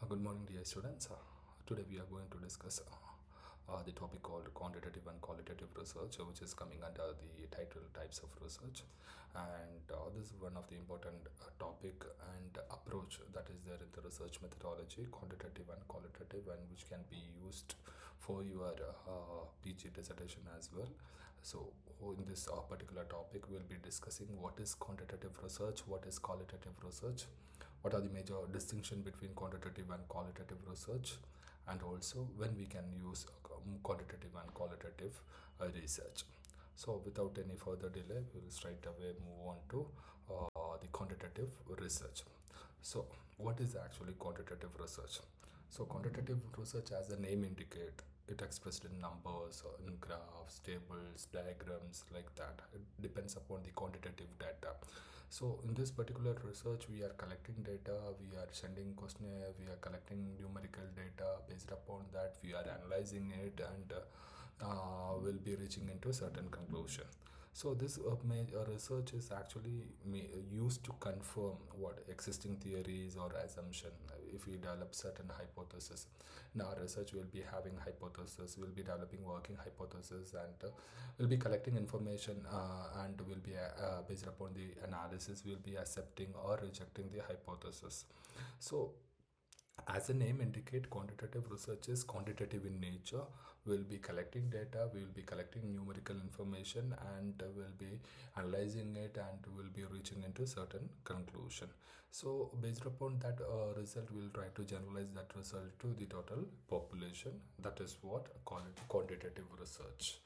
Good morning, dear students. Today we are going to discuss the topic called quantitative and qualitative research, which is coming under the title types of research. And this is one of the important topic and approach that is there in the research methodology, quantitative and qualitative, and which can be used for your PG dissertation as well. So in this particular topic, we'll be discussing what is quantitative research, what is qualitative research, what are the major distinction between quantitative and qualitative research, and also when we can use quantitative and qualitative research. So without any further delay, we will straight away move on to the quantitative research. So what is actually quantitative research? So quantitative research, as the name indicate, it expressed in numbers, in graphs, tables, diagrams, like that. It depends upon the quantitative data. So in this particular research, we are collecting data, we are sending questionnaire, we are collecting numerical data. Based upon that, we are analyzing it, and will be reaching into certain conclusion. So this research is actually used to confirm what existing theories or assumption. If we develop certain hypothesis, in our research we'll be having hypothesis, we'll be developing working hypothesis, and we'll be collecting information, and will be based upon the analysis, we'll be accepting or rejecting the hypothesis. So as the name indicate, quantitative research is quantitative in nature. We'll be collecting data, we will be collecting numerical information, and we'll be analyzing it, and we'll be reaching into certain conclusion. So based upon that result, we'll try to generalize that result to the total population. That is what call it quantitative research.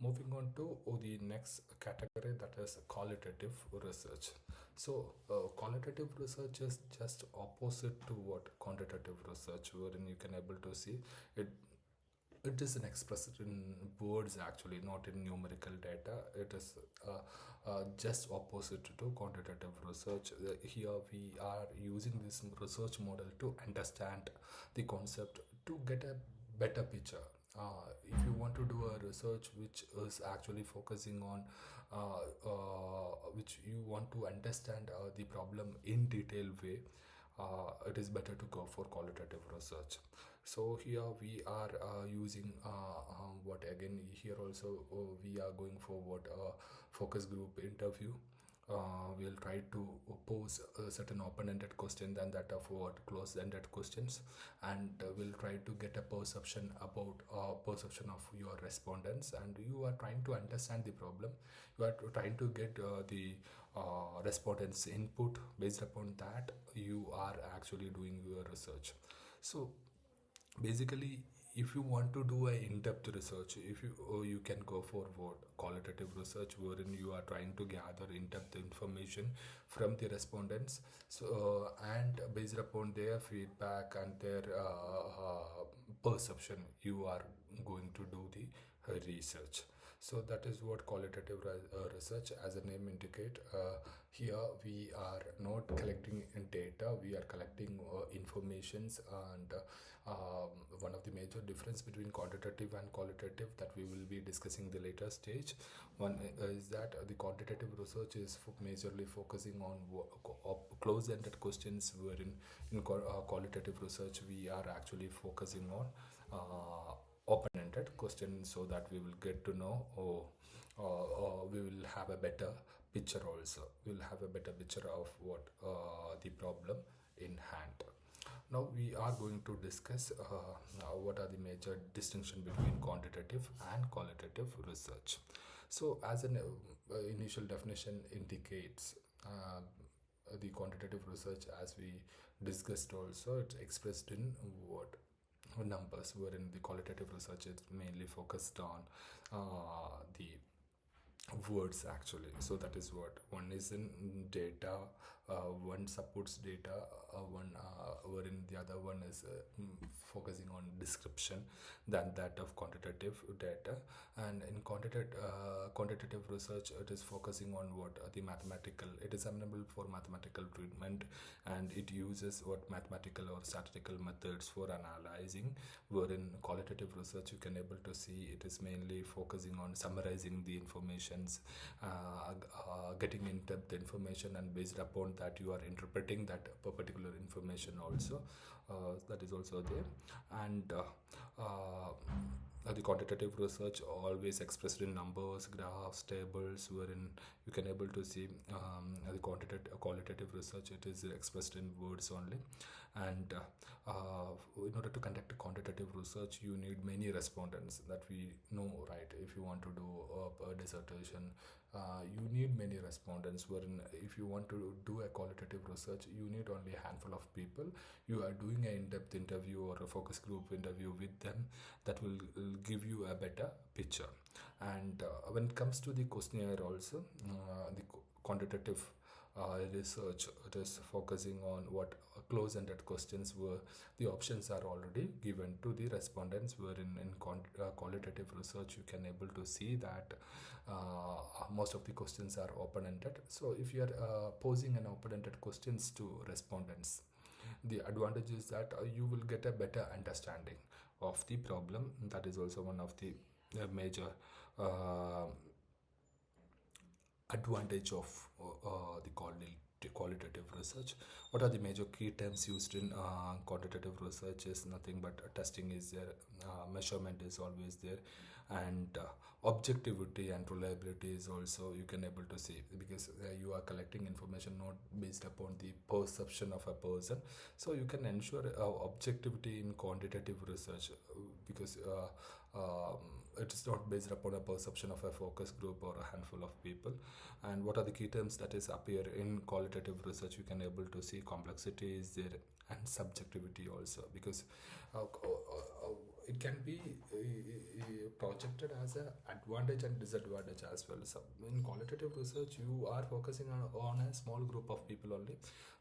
Moving on to the next category, that is qualitative research. So qualitative research is just opposite to what quantitative research, wherein you can able to see it. It is an expressed in words, actually, not in numerical data. It is just opposite to quantitative research. Here we are using this research model to understand the concept, to get a better picture. If you want to do a research which is actually focusing on which you want to understand the problem in detailed way, it is better to go for qualitative research. So here we are using what again, here also we are going for what focus group interview. We'll try to pose a certain open-ended question than that of what closed-ended questions, and we'll try to get a perception about perception of your respondents, and you are trying to understand the problem. You are trying to get the respondents input. Based upon that, you are actually doing your research. So basically, if you want to do a in-depth research, if you can go for what qualitative research, wherein you are trying to gather in-depth information from the respondents. So and based upon their feedback and their perception, you are going to do the research. So that is what qualitative research, as the name indicate. Here we are not collecting data, we are collecting informations, and one of the major difference between quantitative and qualitative that we will be discussing the later stage. One is that the quantitative research is majorly focusing on close-ended questions, wherein in qualitative research we are actually focusing on open-ended questions, so that we will get to know, we will have a better picture also. We will have a better picture of what the problem in hand. Now we are going to discuss what are the major distinction between quantitative and qualitative research. So as an initial definition indicates, the quantitative research, as we discussed also, it's expressed in what numbers, wherein the qualitative research is mainly focused on the words, actually. So that is what one is in data, one supports data, one wherein the other one is focusing on description than that of quantitative data. And in quantitative research, it is focusing on what the mathematical, it is amenable for mathematical treatment, and it uses what mathematical or statistical methods for analyzing, wherein qualitative research, you can able to see it is mainly focusing on summarizing the informations, getting in-depth information, and based upon that you are interpreting that particular information also. that is also there. And the quantitative research always expressed in numbers, graphs, tables, wherein you can able to see the qualitative research, it is expressed in words only. And in order to conduct quantitative research, you need many respondents, that we know, right? If you want to do a dissertation, you need many respondents, wherein if you want to do a qualitative research, you need only a handful of people. You are doing an in-depth interview or a focus group interview with them, that will give you a better picture. And when it comes to the questionnaire also, the quantitative research, it is focusing on what close-ended questions were. The options are already given to the respondents, wherein in qualitative research you can able to see that most of the questions are open-ended. So if you are posing an open-ended questions to respondents, the advantage is that you will get a better understanding of the problem. That is also one of the major uh, advantage of the qualitative research. What are the major key terms used in quantitative research? Is nothing but testing is there, measurement is always there, and objectivity and reliability is also you can able to see, because you are collecting information not based upon the perception of a person. So you can ensure objectivity in quantitative research, because it is not based upon a perception of a focus group or a handful of people. And what are the key terms that is appear in qualitative research? You can able to see complexity is there, and subjectivity also, because it can be projected as an advantage and disadvantage as well. So in qualitative research, you are focusing on a small group of people only.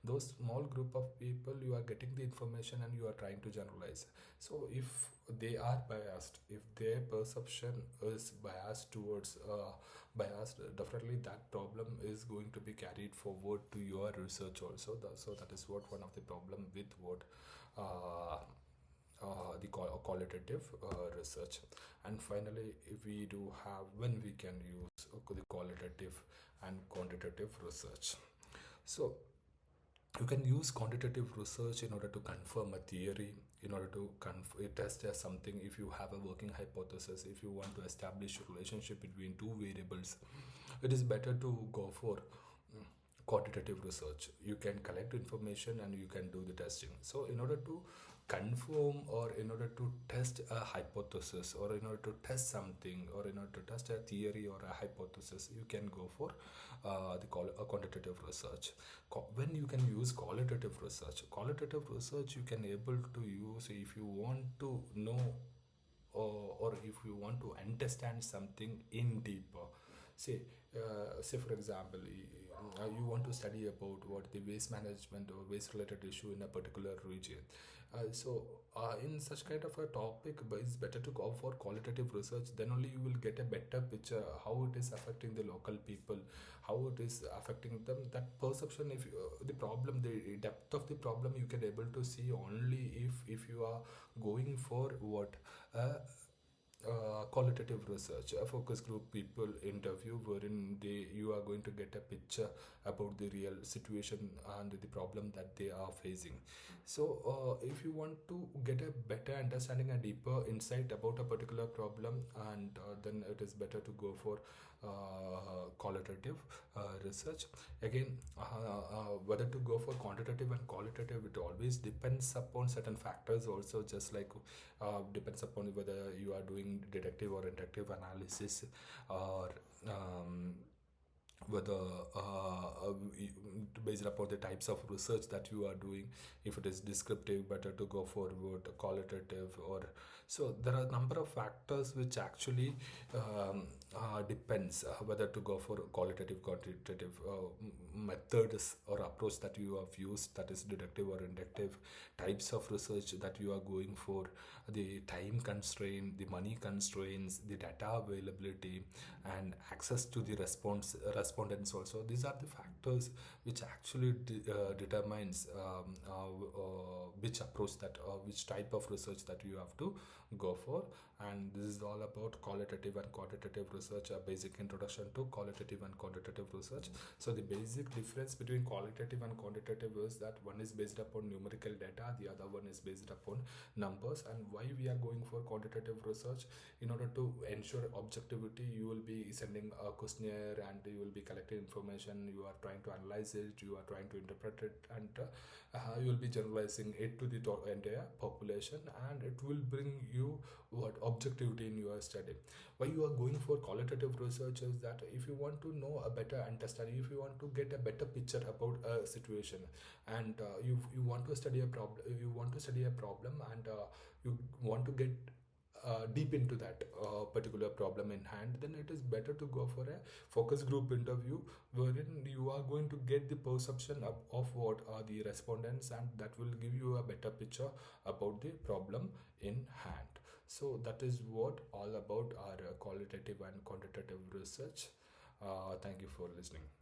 Those small group of people, you are getting the information and you are trying to generalize. So if they are biased, if their perception is biased towards biased, definitely that problem is going to be carried forward to your research also. So that is what one of the problem with what the qualitative research. And finally, if we do have when we can use the qualitative and quantitative research. So you can use quantitative research in order to confirm a theory, in order to test something. If you have a working hypothesis, if you want to establish a relationship between two variables, it is better to go for quantitative research. You can collect information and you can do the testing. So in order to confirm, or in order to test a hypothesis, or in order to test something, or in order to test a theory or a hypothesis, you can go for quantitative research. When you can use qualitative research you can able to use if you want to know, or if you want to understand something in deeper. Say for example, you want to study about what the waste management or waste related issue in a particular region. In such kind of a topic, but it's better to go for qualitative research. Then only you will get a better picture how it is affecting the local people, how it is affecting them. That perception, if the problem, the depth of the problem, you can able to see only if you are going for what. Qualitative research, a focus group people interview, wherein you are going to get a picture about the real situation and the problem that they are facing. So if you want to get a better understanding, a deeper insight about a particular problem, and then it is better to go for qualitative research. Again, whether to go for quantitative and qualitative, it always depends upon certain factors also, just like depends upon whether you are doing detective or inductive analysis, or whether based upon the types of research that you are doing, if it is descriptive, better to go forward qualitative. Or so there are a number of factors which actually depends whether to go for qualitative, quantitative methods or approach that you have used, that is deductive or inductive, types of research that you are going for, the time constraint, the money constraints, the data availability, and access to the respondents also. These are the factors which actually determines which approach that which type of research that you have to go for. And this is all about qualitative and quantitative research, a basic introduction to qualitative and quantitative research. So the basic difference between qualitative and quantitative is that one is based upon numerical data, the other one is based upon numbers. And why we are going for quantitative research? In order to ensure objectivity, you will be sending a questionnaire and you will be collecting information, you are trying to analyze it, you are trying to interpret it, and you will be generalizing it to the entire population, and it will bring you what objectivity in your study. Why you are going for qualitative research is that if you want to know a better understanding, if you want to get a better picture about a situation, and you want to study a problem, and you want to get deep into that particular problem in hand, then it is better to go for a focus group interview, wherein you are going to get the perception of what are the respondents, and that will give you a better picture about the problem in hand. So that is what all about our qualitative and quantitative research. Thank you for listening.